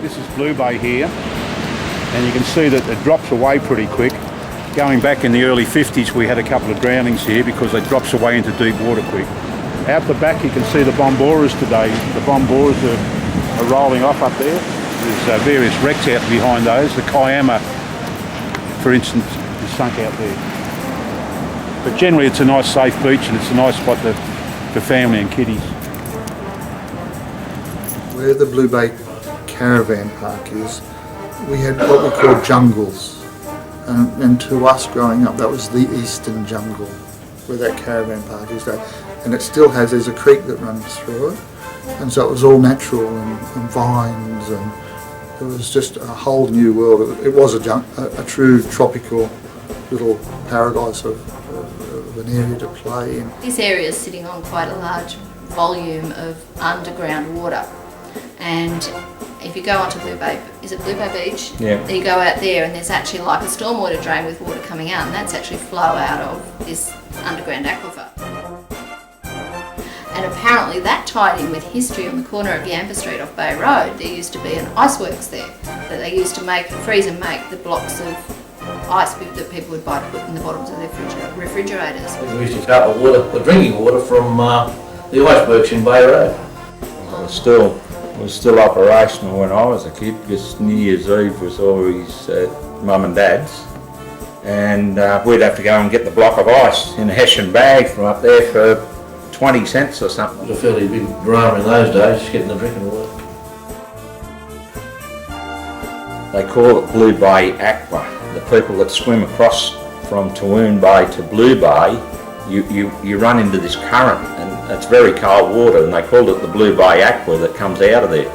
This is Blue Bay here, and you can see that it drops away pretty quick. Going back in the early 50s, we had a couple of drownings here because it drops away into deep water quick. Out the back you can see the bomboras today. The bomboras are rolling off up there. There's various wrecks out behind those. The Kiama, for instance, is sunk out there. But generally it's a nice safe beach and it's a nice spot for family and kiddies. Where the Blue Bay Caravan Park is, we had what we call jungles. And to us growing up, that was the eastern jungle where that caravan park is. And it still has, there's a creek that runs through it. And so it was all natural and vines, and it was just a whole new world. It was a true tropical little paradise of an area to play in. This area is sitting on quite a large volume of underground water. And if you go onto Blue Bay, is it Blue Bay Beach? Yeah. You go out there and there's actually like a stormwater drain with water coming out, and that's actually flow out of this underground aquifer. And apparently that tied in with history on the corner of Yamba Street off Bay Road. There used to be an iceworks there that they used to freeze and make the blocks of ice that people would buy to put in the bottoms of their refrigerators. We used to tap the drinking water from the iceworks in Bay Road. It was still operational when I was a kid, because New Year's Eve was always at Mum and Dad's, and we'd have to go and get the block of ice in a Hessian bag from up there for 20 cents or something. It was a fairly big drama in those days, just getting the drinking water. They call it Blue Bay Aqua. The people that swim across from Toowoon Bay to Blue Bay, you run into this current, and it's very cold water, and they called it the Blue Bay Aqua that comes out of there.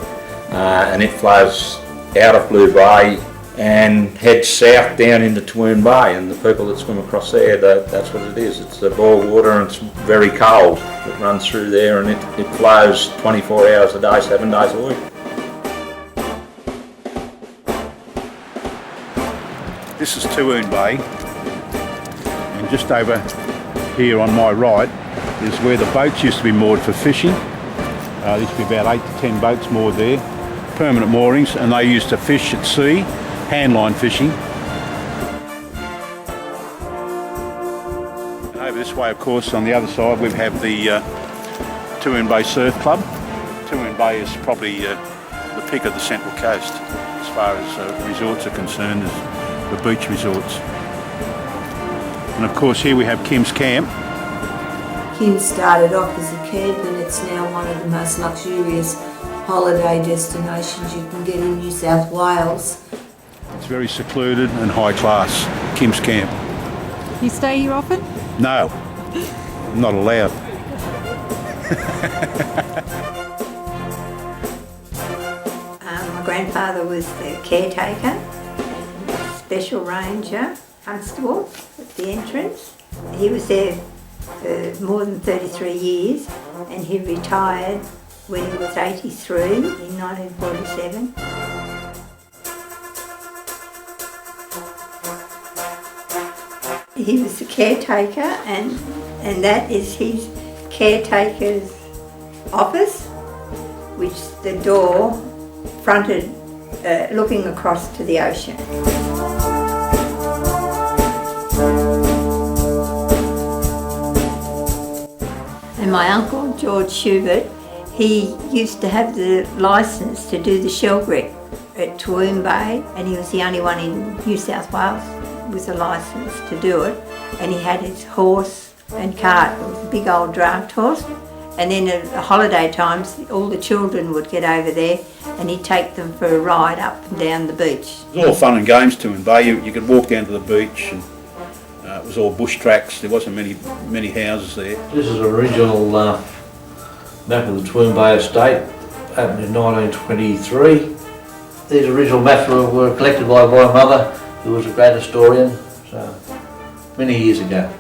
And it flows out of Blue Bay and heads south down into Toowoon Bay, and the people that swim across there, that's what it is. It's the boil water, and it's very cold. It runs through there, and it flows 24 hours a day, 7 days a week. This is Toowoon Bay, and just over here on my right is where the boats used to be moored for fishing. There used to be about 8 to 10 boats moored there, permanent moorings, and they used to fish at sea, handline fishing. And over this way, of course, on the other side, we have the Toowoon Bay Surf Club. Toowoon Bay is probably the peak of the Central Coast as far as resorts are concerned, as the beach resorts. And of course here we have Kim's Camp. Kim started off as a camp, and it's now one of the most luxurious holiday destinations you can get in New South Wales. It's very secluded and high class, Kim's Camp. You stay here often? No, I'm not allowed. My grandfather was the caretaker and special ranger, Constable, at the entrance. He was there for more than 33 years, and he retired when he was 83 in 1947. He was the caretaker, and that is his caretaker's office, which the door fronted looking across to the ocean. And my uncle, George Schubert, he used to have the licence to do the shell grit at Toowoon Bay, and he was the only one in New South Wales with a licence to do it. And he had his horse and cart. It was a big old draft horse. And then at holiday times, all the children would get over there, and he'd take them for a ride up and down the beach. It was all fun and games, Toowoon Bay. You could walk down to the beach, and it was all bush tracks. There wasn't many houses there. This is an original map of the Toowoon Bay estate, opened in 1923. These original maps were collected by my mother, who was a great historian, so many years ago.